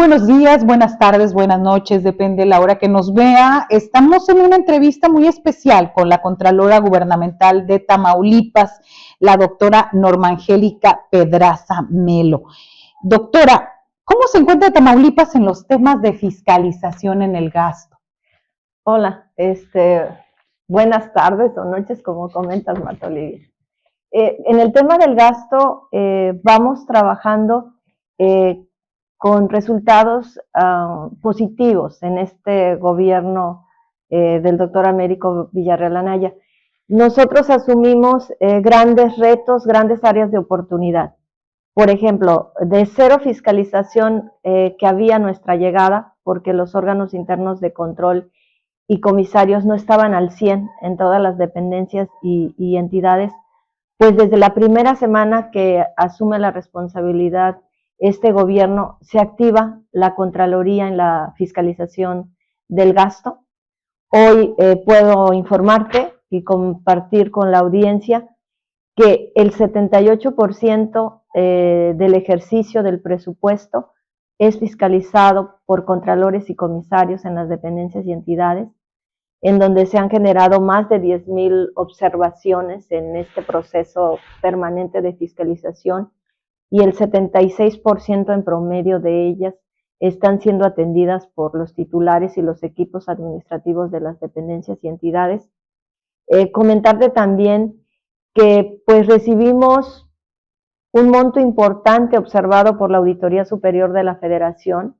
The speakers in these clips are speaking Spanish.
buenos días, buenas tardes, buenas noches, depende de la hora que nos vea. Estamos en una entrevista muy especial con la Contralora Gubernamental de Tamaulipas, la doctora Norma Angélica Pedraza Melo. Doctora, ¿cómo se encuentra Tamaulipas en los temas de fiscalización en el gasto? Hola, buenas tardes o noches, como comentas, Marta Olivia. En el tema del gasto, vamos trabajando con resultados positivos en este gobierno del doctor Américo Villarreal Anaya. Nosotros asumimos grandes retos, grandes áreas de oportunidad. Por ejemplo, de cero fiscalización que había a nuestra llegada, porque los órganos internos de control y comisarios no estaban al 100 en todas las dependencias y entidades, pues desde la primera semana que asume la responsabilidad este gobierno, se activa la Contraloría en la fiscalización del gasto. Hoy puedo informarte y compartir con la audiencia que el 78% del ejercicio del presupuesto es fiscalizado por contralores y comisarios en las dependencias y entidades, en donde se han generado más de 10,000 observaciones en este proceso permanente de fiscalización, y el 76% en promedio de ellas están siendo atendidas por los titulares y los equipos administrativos de las dependencias y entidades. Comentarte también que pues recibimos un monto importante observado por la Auditoría Superior de la Federación,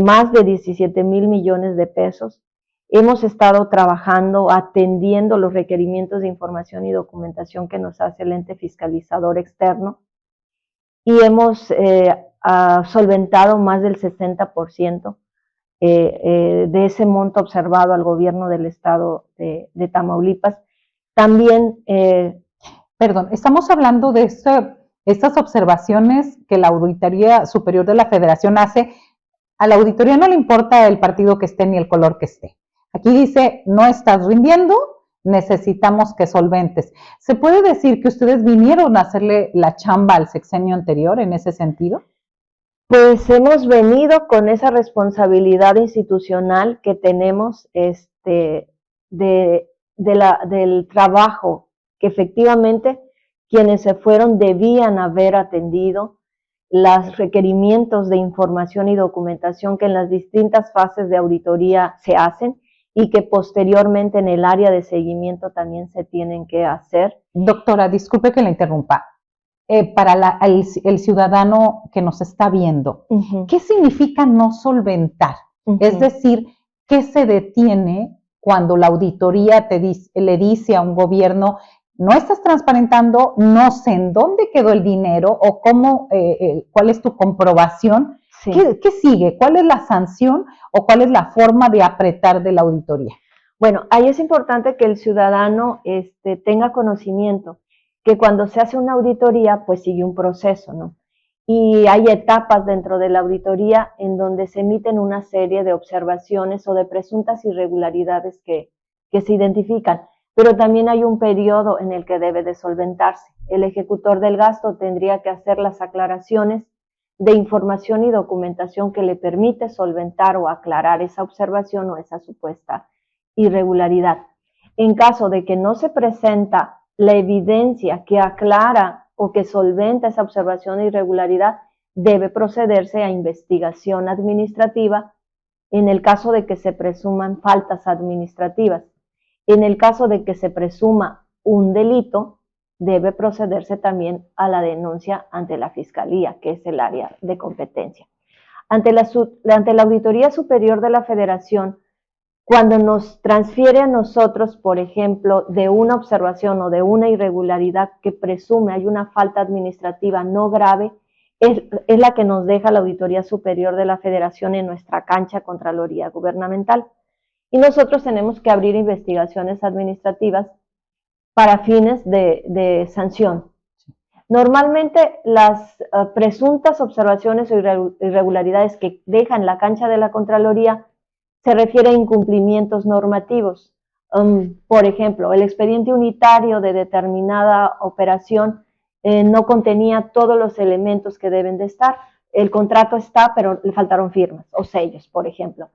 más de 17,000 millones de pesos. Hemos estado trabajando, atendiendo los requerimientos de información y documentación que nos hace el ente fiscalizador externo, y hemos solventado más del 60% de ese monto observado al gobierno del estado de Tamaulipas. También, Perdón, estamos hablando de estas observaciones que la Auditoría Superior de la Federación hace. A la auditoría no le importa el partido que esté ni el color que esté. Aquí dice, no estás rindiendo, necesitamos que solventes. ¿Se puede decir que ustedes vinieron a hacerle la chamba al sexenio anterior en ese sentido? Pues hemos venido con esa responsabilidad institucional que tenemos del trabajo que efectivamente quienes se fueron debían haber atendido, los requerimientos de información y documentación que en las distintas fases de auditoría se hacen y que posteriormente en el área de seguimiento también se tienen que hacer. Doctora, disculpe que la interrumpa. Para el ciudadano que nos está viendo, ¿qué significa no solventar? Es decir, ¿qué se detiene cuando la auditoría le dice a un gobierno, no estás transparentando, no sé en dónde quedó el dinero o cuál es tu comprobación? Sí. ¿Qué sigue? ¿Cuál es la sanción o cuál es la forma de apretar de la auditoría? Bueno, ahí es importante que el ciudadano tenga conocimiento que cuando se hace una auditoría, pues sigue un proceso, ¿no? Y hay etapas dentro de la auditoría en donde se emiten una serie de observaciones o de presuntas irregularidades que se identifican, pero también hay un periodo en el que debe de solventarse. El ejecutor del gasto tendría que hacer las aclaraciones de información y documentación que le permite solventar o aclarar esa observación o esa supuesta irregularidad. En caso de que no se presenta la evidencia que aclara o que solventa esa observación de irregularidad, debe procederse a investigación administrativa en el caso de que se presuman faltas administrativas. En el caso de que se presuma un delito, debe procederse también a la denuncia ante la Fiscalía, que es el área de competencia. Ante la Auditoría Superior de la Federación, cuando nos transfiere a nosotros, por ejemplo, de una observación o de una irregularidad que presume hay una falta administrativa no grave, es la que nos deja la Auditoría Superior de la Federación en nuestra cancha Contraloría Gubernamental. Y nosotros tenemos que abrir investigaciones administrativas para fines de sanción. Normalmente las presuntas observaciones o irregularidades que dejan la cancha de la Contraloría se refiere a incumplimientos normativos. Por ejemplo, el expediente unitario de determinada operación no contenía todos los elementos que deben de estar. el contrato está, pero le faltaron firmas o sellos, por ejemplo.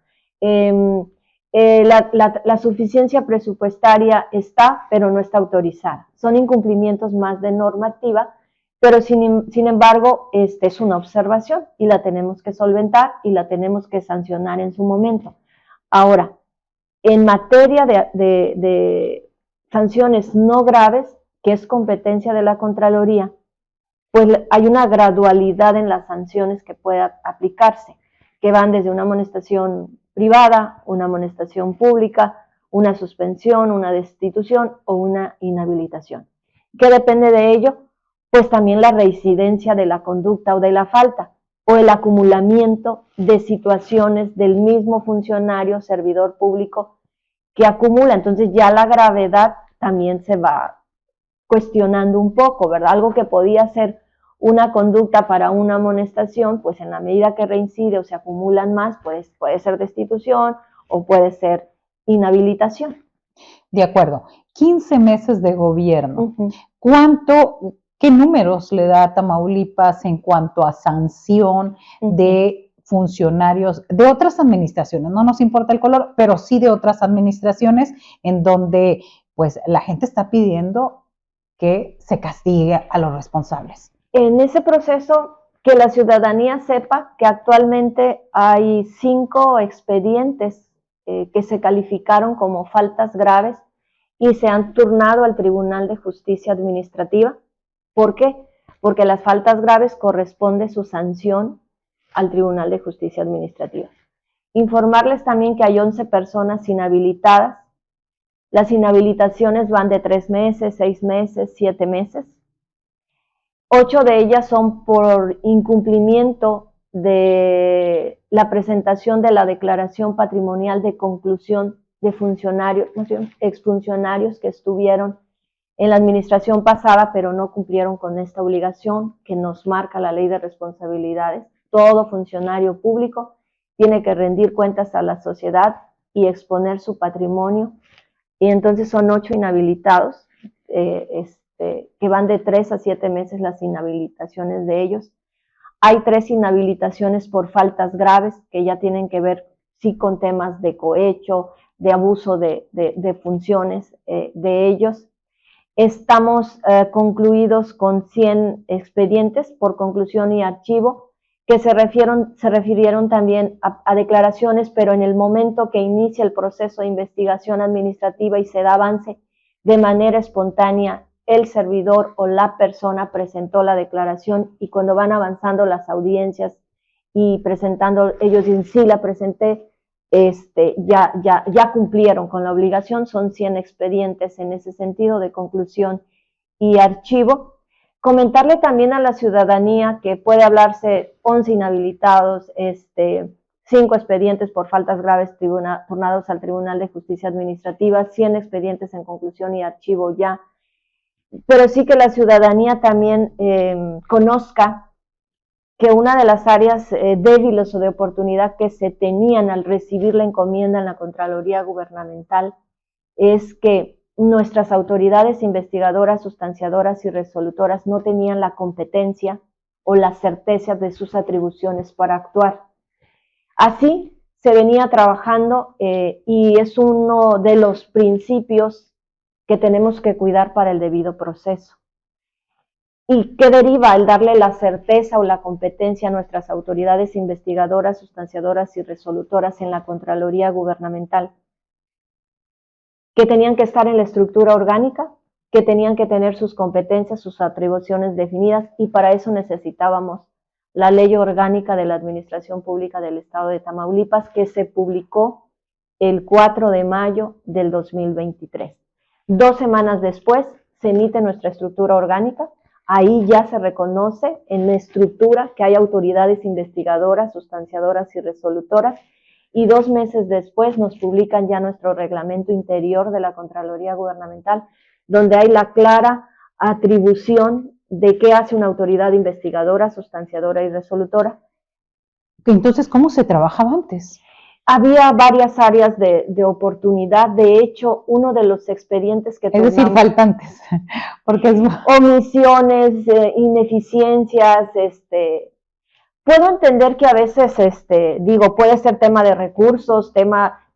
La suficiencia presupuestaria está, pero no está autorizada. Son incumplimientos más de normativa, pero sin embargo, es una observación y la tenemos que solventar y la tenemos que sancionar en su momento. Ahora, en materia de sanciones no graves, que es competencia de la Contraloría, pues hay una gradualidad en las sanciones que pueda aplicarse, que van desde una amonestación privada, una amonestación pública, una suspensión, una destitución o una inhabilitación. ¿Qué depende de ello? Pues también la reincidencia de la conducta o de la falta, o el acumulamiento de situaciones del mismo funcionario, servidor público, que acumula. Entonces ya la gravedad también se va cuestionando un poco, ¿verdad? Algo que podía ser una conducta para una amonestación, pues en la medida que reincide o se acumulan más, pues puede ser destitución o puede ser inhabilitación. De acuerdo. 15 meses de gobierno. ¿Qué números le da a Tamaulipas en cuanto a sanción de funcionarios de otras administraciones? No nos importa el color, pero sí de otras administraciones en donde pues la gente está pidiendo que se castigue a los responsables. En ese proceso, que la ciudadanía sepa que actualmente hay 5 expedientes que se calificaron como faltas graves y se han turnado al Tribunal de Justicia Administrativa. ¿Por qué? Porque las faltas graves corresponde su sanción al Tribunal de Justicia Administrativa. Informarles también que hay 11 personas inhabilitadas. Las inhabilitaciones van de 3 meses, 6 meses, 7 meses. 8 de ellas son por incumplimiento de la presentación de la declaración patrimonial de conclusión de funcionarios, exfuncionarios que estuvieron en la administración pasada, pero no cumplieron con esta obligación que nos marca la Ley de Responsabilidades. Todo funcionario público tiene que rendir cuentas a la sociedad y exponer su patrimonio. Y entonces son 8 inhabilitados, que van de 3 a 7 meses las inhabilitaciones de ellos. Hay 3 inhabilitaciones por faltas graves que ya tienen que ver sí con temas de cohecho, de abuso de funciones de ellos. Estamos concluidos con 100 expedientes por conclusión y archivo que se refirieron también a declaraciones, pero en el momento que inicia el proceso de investigación administrativa y se da avance de manera espontánea, el servidor o la persona presentó la declaración y cuando van avanzando las audiencias y presentando, ellos dicen, sí, la presenté, ya cumplieron con la obligación. Son 100 expedientes en ese sentido de conclusión y archivo. Comentarle también a la ciudadanía que puede hablarse 11 inhabilitados, 5 expedientes por faltas graves turnados al Tribunal de Justicia Administrativa, 100 expedientes en conclusión y archivo ya, pero sí que la ciudadanía también conozca que una de las áreas débiles o de oportunidad que se tenían al recibir la encomienda en la Contraloría Gubernamental es que nuestras autoridades investigadoras, sustanciadoras y resolutoras no tenían la competencia o la certeza de sus atribuciones para actuar. Así se venía trabajando y es uno de los principios que tenemos que cuidar para el debido proceso. ¿Y qué deriva el darle la certeza o la competencia a nuestras autoridades investigadoras, sustanciadoras y resolutoras en la Contraloría Gubernamental? Que tenían que estar en la estructura orgánica, que tenían que tener sus competencias, sus atribuciones definidas, y para eso necesitábamos la Ley Orgánica de la Administración Pública del Estado de Tamaulipas, que se publicó el 4 de mayo del 2023. 2 semanas después se emite nuestra estructura orgánica. Ahí ya se reconoce en la estructura que hay autoridades investigadoras, sustanciadoras y resolutoras, y 2 meses después nos publican ya nuestro reglamento interior de la Contraloría Gubernamental, donde hay la clara atribución de qué hace una autoridad investigadora, sustanciadora y resolutora. Entonces, ¿cómo se trabajaba antes? Había varias áreas de oportunidad. De hecho, uno de los expedientes que turnamos, es decir, faltantes, porque es omisiones, ineficiencias, Puedo entender que a veces, digo, puede ser tema de recursos,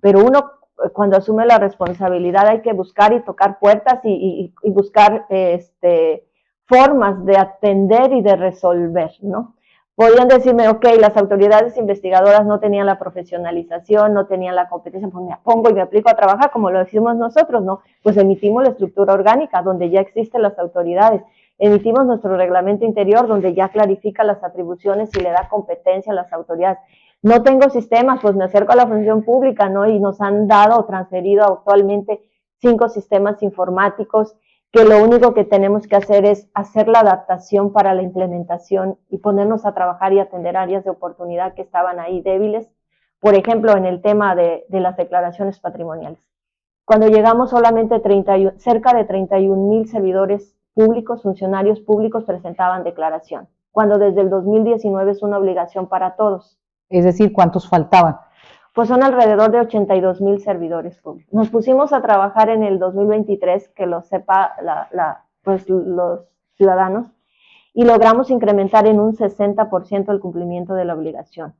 pero uno cuando asume la responsabilidad hay que buscar y tocar puertas y buscar formas de atender y de resolver, ¿no? Podrían decirme, ok, las autoridades investigadoras no tenían la profesionalización, no tenían la competencia, pues me pongo y me aplico a trabajar como lo decimos nosotros, ¿no? Pues emitimos la estructura orgánica donde ya existen las autoridades, emitimos nuestro reglamento interior donde ya clarifica las atribuciones y le da competencia a las autoridades. No tengo sistemas, pues me acerco a la función pública, ¿no? Y nos han dado o transferido actualmente 5 sistemas informáticos que lo único que tenemos que hacer es hacer la adaptación para la implementación y ponernos a trabajar y atender áreas de oportunidad que estaban ahí débiles, por ejemplo, en el tema de las declaraciones patrimoniales. Cuando llegamos solamente cerca de 31,000 servidores públicos, funcionarios públicos presentaban declaración, cuando desde el 2019 es una obligación para todos. Es decir, ¿cuántos faltaban? Pues son alrededor de 82,000 servidores públicos. Nos pusimos a trabajar en el 2023, que lo sepa pues los ciudadanos, y logramos incrementar en un 60% el cumplimiento de la obligación.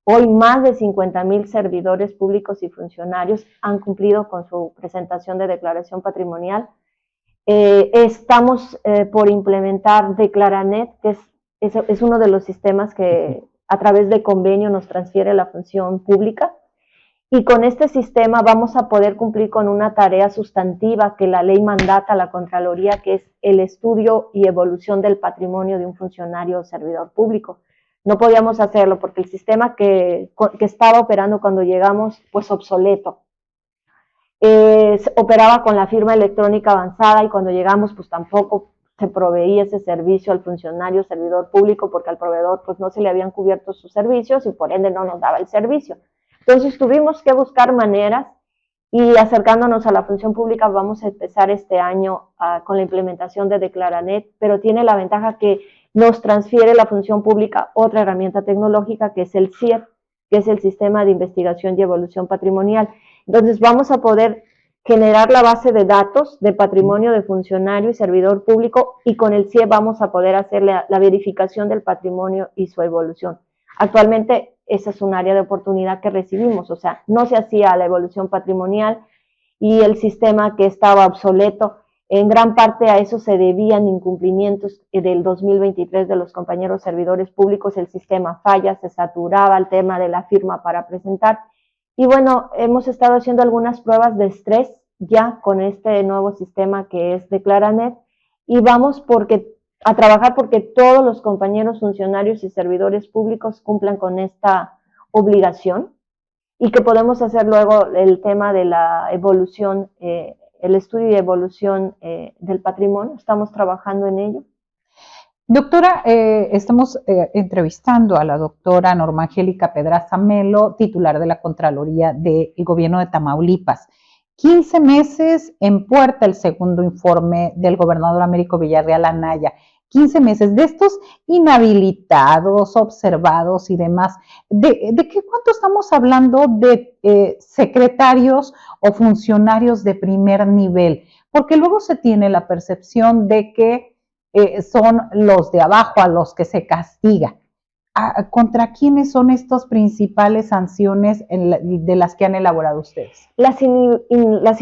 Hoy más de 50,000 servidores públicos y funcionarios han cumplido con su presentación de declaración patrimonial. Estamos por implementar Declaranet, que es uno de los sistemas que a través de convenio nos transfiere la función pública. Y con este sistema vamos a poder cumplir con una tarea sustantiva que la ley mandata a la Contraloría, que es el estudio y evolución del patrimonio de un funcionario o servidor público. No podíamos hacerlo porque el sistema que estaba operando cuando llegamos, pues obsoleto. Operaba con la firma electrónica avanzada y cuando llegamos, pues tampoco se proveía ese servicio al funcionario o servidor público porque al proveedor pues no se le habían cubierto sus servicios y por ende no nos daba el servicio. Entonces tuvimos que buscar maneras y acercándonos a la función pública vamos a empezar este año con la implementación de Declaranet, pero tiene la ventaja que nos transfiere la función pública otra herramienta tecnológica que es el CIEP, que es el Sistema de Investigación y Evolución Patrimonial. Entonces vamos a poder generar la base de datos de patrimonio de funcionario y servidor público y con el CIEP vamos a poder hacer la verificación del patrimonio y su evolución. Actualmente esa es un área de oportunidad que recibimos, o sea, no se hacía la evolución patrimonial y el sistema que estaba obsoleto, en gran parte a eso se debían incumplimientos del 2023 de los compañeros servidores públicos, el sistema falla, se saturaba el tema de la firma para presentar y bueno, hemos estado haciendo algunas pruebas de estrés ya con este nuevo sistema que es Declaranet y vamos a trabajar porque todos los compañeros funcionarios y servidores públicos cumplan con esta obligación y que podemos hacer luego el tema de la evolución, el estudio y evolución del patrimonio. Estamos trabajando en ello. Doctora, estamos entrevistando a la doctora Norma Angélica Pedraza Melo, titular de la Contraloría del Gobierno de Tamaulipas. 15 meses en puerta el segundo informe del gobernador Américo Villarreal Anaya. 15 meses de estos inhabilitados, observados y demás. ¿De qué cuánto estamos hablando de secretarios o funcionarios de primer nivel? Porque luego se tiene la percepción de que son los de abajo a los que se castiga. ¿Contra quiénes son estas principales sanciones de las que han elaborado ustedes? Las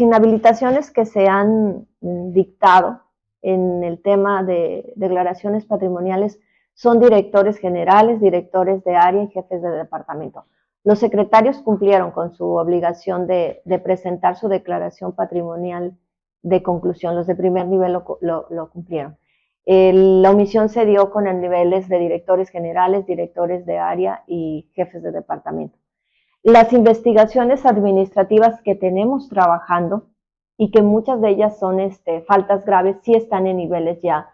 inhabilitaciones que se han dictado en el tema de declaraciones patrimoniales son directores generales, directores de área y jefes de departamento. Los secretarios cumplieron con su obligación de presentar su declaración patrimonial de conclusión. Los de primer nivel lo cumplieron. La omisión se dio con el niveles de directores generales, directores de área y jefes de departamento. Las investigaciones administrativas que tenemos trabajando y que muchas de ellas son faltas graves, sí están en niveles ya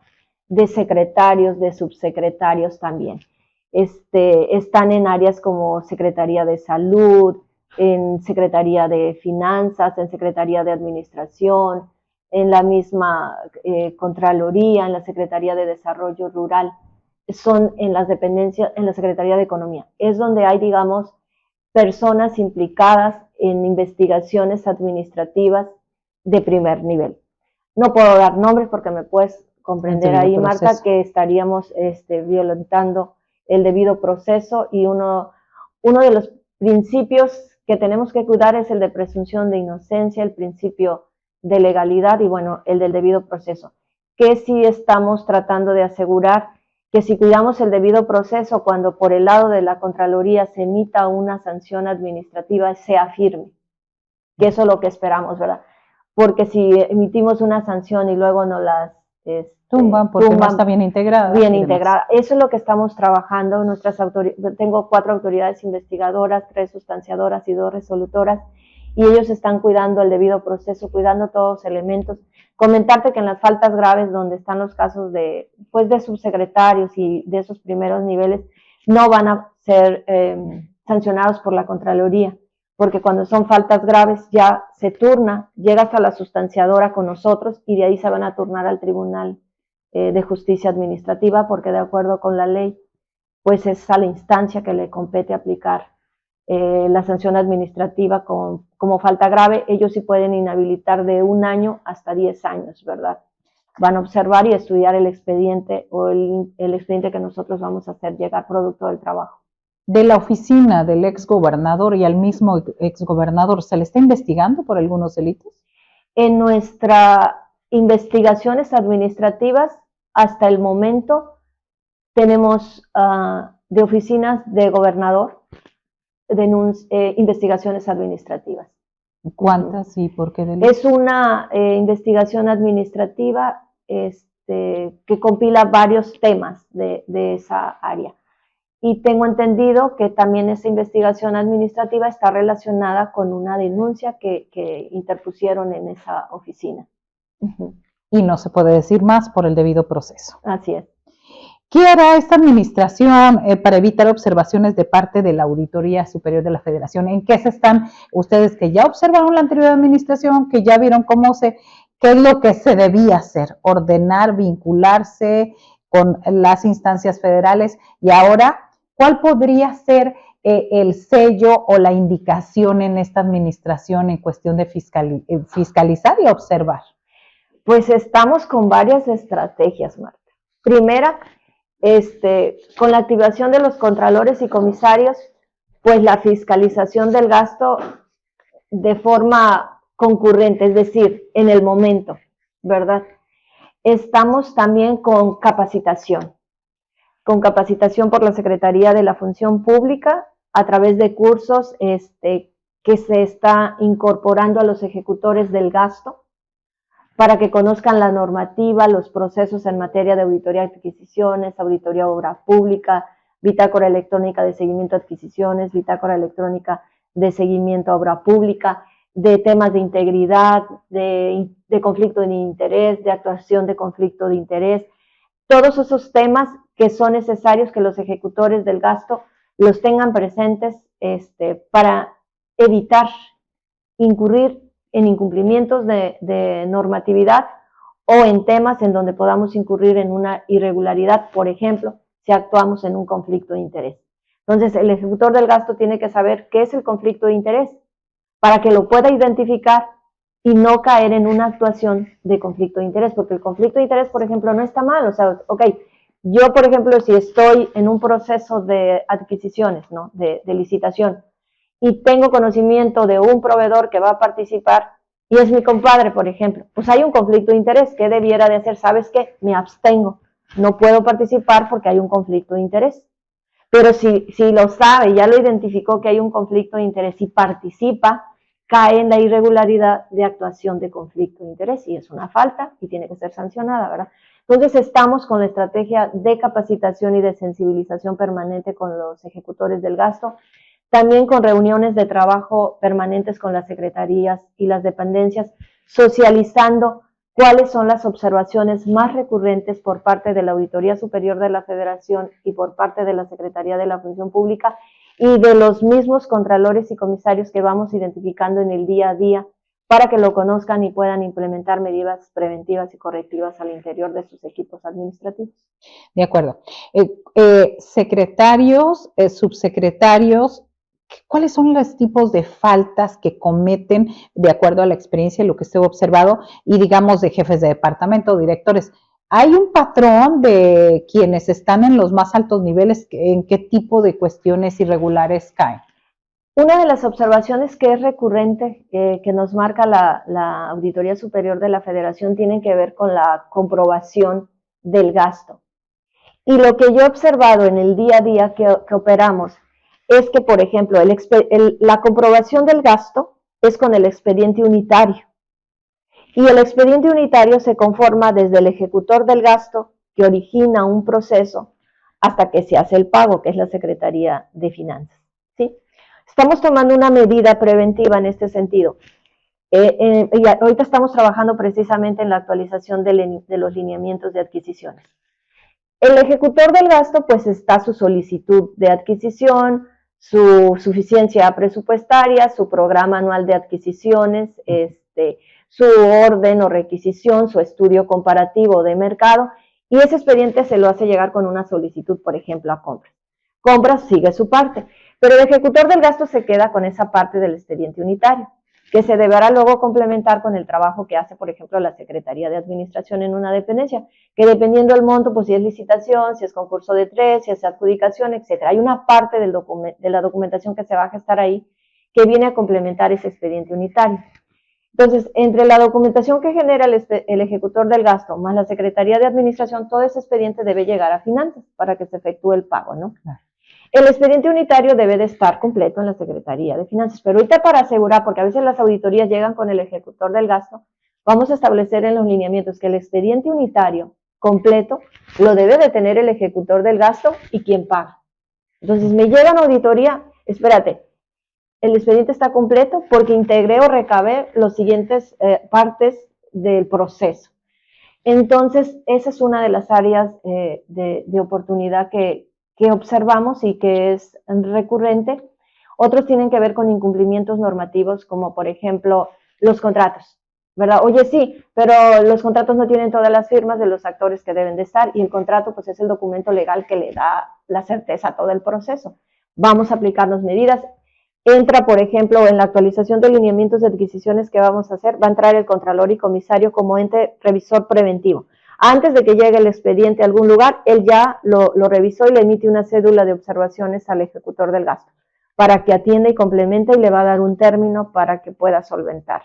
de secretarios, de subsecretarios también. Están en áreas como Secretaría de Salud, en Secretaría de Finanzas, en Secretaría de Administración, en la misma Contraloría, en la Secretaría de Desarrollo Rural, son en las dependencias, en la Secretaría de Economía. Es donde hay, digamos, personas implicadas en investigaciones administrativas de primer nivel. No puedo dar nombres porque me puedes comprender ahí, Marta, que estaríamos violentando el debido proceso, y uno de los principios que tenemos que cuidar es el de presunción de inocencia, el principio de legalidad y, bueno, el del debido proceso. Que sí estamos tratando de asegurar que si cuidamos el debido proceso, cuando por el lado de la Contraloría se emita una sanción administrativa, sea firme, que eso es lo que esperamos, ¿verdad? Porque si emitimos una sanción y luego no las tumban porque no está bien integrada. Bien integrada. Eso es lo que estamos trabajando. Tengo 4 autoridades investigadoras, 3 sustanciadoras y 2 resolutoras, y ellos están cuidando el debido proceso, cuidando todos los elementos. Comentarte que en las faltas graves, donde están los casos de subsecretarios y de esos primeros niveles, no van a ser sancionados por la Contraloría, porque cuando son faltas graves ya se turna, llega hasta la sustanciadora con nosotros y de ahí se van a turnar al Tribunal de Justicia Administrativa, porque de acuerdo con la ley, pues es a la instancia que le compete aplicar la sanción administrativa como falta grave. Ellos sí pueden inhabilitar de 1 año hasta 10 años, ¿verdad? Van a observar y estudiar el expediente o el expediente que nosotros vamos a hacer llegar producto del trabajo. De la oficina del exgobernador y al mismo exgobernador, ¿se le está investigando por algunos delitos? En nuestras investigaciones administrativas, hasta el momento, tenemos de oficinas de gobernador investigaciones administrativas. ¿Cuántas y por qué delitos? Es una investigación administrativa que compila varios temas de esa área. Y tengo entendido que también esa investigación administrativa está relacionada con una denuncia que interpusieron en esa oficina. Y no se puede decir más por el debido proceso. Así es. ¿Qué hará esta administración para evitar observaciones de parte de la Auditoría Superior de la Federación? ¿En qué se están ustedes que ya observaron la anterior administración, que ya vieron qué es lo que se debía hacer? Ordenar, vincularse con las instancias federales, y ahora, ¿cuál podría ser el sello o la indicación en esta administración en cuestión de fiscalizar y observar? Pues estamos con varias estrategias, Marta. Primera, con la activación de los contralores y comisarios, pues la fiscalización del gasto de forma concurrente, es decir, en el momento, ¿verdad? Estamos también con capacitación por la Secretaría de la Función Pública a través de cursos que se está incorporando a los ejecutores del gasto para que conozcan la normativa, los procesos en materia de auditoría de adquisiciones, auditoría de obra pública, bitácora electrónica de seguimiento de adquisiciones, bitácora electrónica de seguimiento a obra pública, de temas de integridad, de conflicto de interés, de actuación de conflicto de interés, todos esos temas que son necesarios que los ejecutores del gasto los tengan presentes para evitar incurrir en incumplimientos de normatividad o en temas en donde podamos incurrir en una irregularidad, por ejemplo, si actuamos en un conflicto de interés. Entonces, el ejecutor del gasto tiene que saber qué es el conflicto de interés para que lo pueda identificar y no caer en una actuación de conflicto de interés, porque el conflicto de interés, por ejemplo, no está mal. O sea, yo, por ejemplo, si estoy en un proceso de adquisiciones, ¿no?, de licitación, y tengo conocimiento de un proveedor que va a participar y es mi compadre, por ejemplo, pues hay un conflicto de interés. ¿Qué debiera de hacer? ¿Sabes qué? Me abstengo. No puedo participar porque hay un conflicto de interés. Pero si lo sabe, ya lo identificó que hay un conflicto de interés y participa, cae en la irregularidad de actuación de conflicto de interés y es una falta y tiene que ser sancionada, ¿verdad? Entonces estamos con la estrategia de capacitación y de sensibilización permanente con los ejecutores del gasto, también con reuniones de trabajo permanentes con las secretarías y las dependencias, socializando cuáles son las observaciones más recurrentes por parte de la Auditoría Superior de la Federación y por parte de la Secretaría de la Función Pública y de los mismos contralores y comisarios que vamos identificando en el día a día para que lo conozcan y puedan implementar medidas preventivas y correctivas al interior de sus equipos administrativos. De acuerdo. Secretarios, subsecretarios, ¿cuáles son los tipos de faltas que cometen de acuerdo a la experiencia y lo que usted ha observado? Y digamos de jefes de departamento, directores, ¿Hay un patrón de quienes están en los más altos niveles en qué tipo de cuestiones irregulares caen? Una de las observaciones que es recurrente, que nos marca la Auditoría Superior de la Federación, tiene que ver con la comprobación del gasto. Y lo que yo he observado en el día a día que operamos es que, por ejemplo, la comprobación del gasto es con el expediente unitario. Y el expediente unitario se conforma desde el ejecutor del gasto, que origina un proceso, hasta que se hace el pago, que es la Secretaría de Finanzas. ¿Sí? Estamos tomando una medida preventiva en este sentido. Y ahorita estamos trabajando precisamente en la actualización de los lineamientos de adquisiciones. El ejecutor del gasto, pues está su solicitud de adquisición, su suficiencia presupuestaria, su programa anual de adquisiciones, su orden o requisición, su estudio comparativo de mercado, y ese expediente se lo hace llegar con una solicitud, por ejemplo, a compras. Compras sigue su parte, pero el ejecutor del gasto se queda con esa parte del expediente unitario, que se deberá luego complementar con el trabajo que hace, por ejemplo, la Secretaría de Administración en una dependencia, que dependiendo del monto, pues si es licitación, si es concurso de 3, si es adjudicación, etcétera. Hay una parte de la documentación que se va a gestar ahí que viene a complementar ese expediente unitario. Entonces, entre la documentación que genera el ejecutor del gasto más la Secretaría de Administración, todo ese expediente debe llegar a finanzas para que se efectúe el pago, ¿no? Claro. El expediente unitario debe de estar completo en la Secretaría de Finanzas, pero ahorita para asegurar, porque a veces las auditorías llegan con el ejecutor del gasto, vamos a establecer en los lineamientos que el expediente unitario completo lo debe de tener el ejecutor del gasto y quien paga. Entonces me llega una auditoría, espérate, el expediente está completo porque integré o recabé los siguientes partes del proceso. Entonces, esa es una de las áreas de oportunidad que observamos y que es recurrente. Otros tienen que ver con incumplimientos normativos, como por ejemplo los contratos, ¿verdad? Oye, sí, pero los contratos no tienen todas las firmas de los actores que deben de estar, y el contrato pues es el documento legal que le da la certeza a todo el proceso. Vamos a aplicarnos medidas. Entra, por ejemplo, en la actualización de lineamientos de adquisiciones que vamos a hacer, va a entrar el Contralor y Comisario como ente revisor preventivo. Antes de que llegue el expediente a algún lugar, él ya lo revisó y le emite una cédula de observaciones al ejecutor del gasto, para que atienda y complemente, y le va a dar un término para que pueda solventar.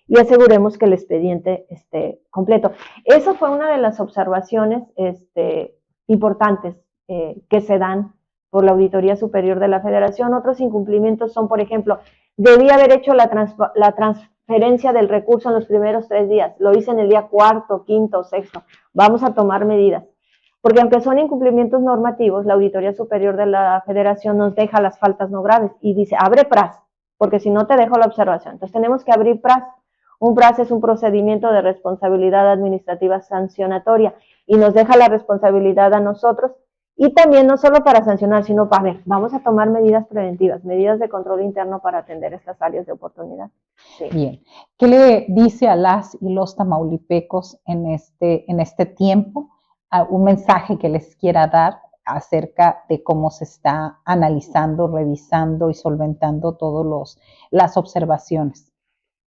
Y aseguremos que el expediente esté completo. Esa fue una de las observaciones importantes que se dan por la Auditoría Superior de la Federación. Otros incumplimientos son, por ejemplo, debí haber hecho la transferencia del recurso en los primeros 3 días, lo hice en el día 4, 5, 6, vamos a tomar medidas. Porque aunque son incumplimientos normativos, la Auditoría Superior de la Federación nos deja las faltas no graves y dice, abre PRAS, porque si no te dejo la observación. Entonces tenemos que abrir PRAS. Un PRAS es un procedimiento de responsabilidad administrativa sancionatoria y nos deja la responsabilidad a nosotros. Y también no solo para sancionar, sino para ver, vamos a tomar medidas preventivas, medidas de control interno para atender estas áreas de oportunidad. Sí. Bien, ¿qué le dice a las y los tamaulipecos en este tiempo? Un mensaje que les quiera dar acerca de cómo se está analizando, revisando y solventando todas las observaciones.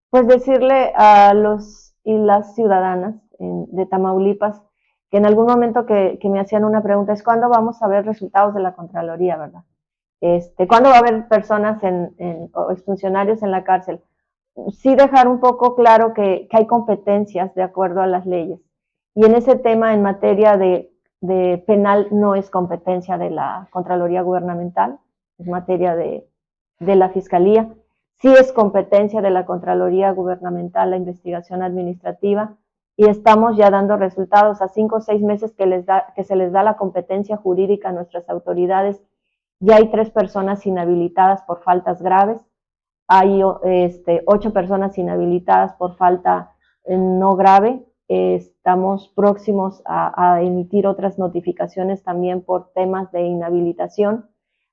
Pues decirle a los y las ciudadanas de Tamaulipas, que en algún momento que me hacían una pregunta, es ¿cuándo vamos a ver resultados de la Contraloría, verdad? ¿Cuándo va a haber personas o funcionarios en la cárcel? Sí dejar un poco claro que hay competencias de acuerdo a las leyes. Y en ese tema, en materia de penal, no es competencia de la Contraloría Gubernamental, es materia de la Fiscalía. Sí es competencia de la Contraloría Gubernamental la investigación administrativa, y estamos ya dando resultados a 5 o 6 meses que se les da la competencia jurídica a nuestras autoridades. Ya hay 3 personas inhabilitadas por faltas graves, hay 8 personas inhabilitadas por falta no grave. Estamos próximos a emitir otras notificaciones también por temas de inhabilitación,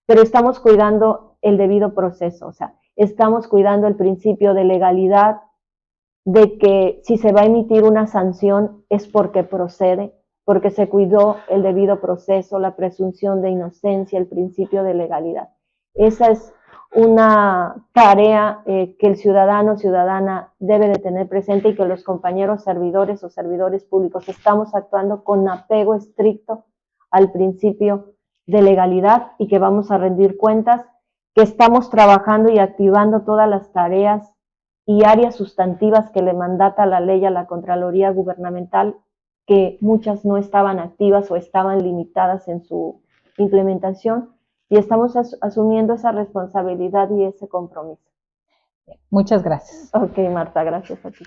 pero estamos cuidando el debido proceso, o sea, estamos cuidando el principio de legalidad, de que si se va a emitir una sanción es porque procede, porque se cuidó el debido proceso, la presunción de inocencia, el principio de legalidad. Esa es una tarea que el ciudadano o ciudadana debe de tener presente y que los compañeros servidores o servidores públicos estamos actuando con apego estricto al principio de legalidad y que vamos a rendir cuentas, que estamos trabajando y activando todas las tareas y áreas sustantivas que le mandata la ley a la Contraloría Gubernamental, que muchas no estaban activas o estaban limitadas en su implementación, y estamos asumiendo esa responsabilidad y ese compromiso. Muchas gracias. Ok, Marta, gracias a ti.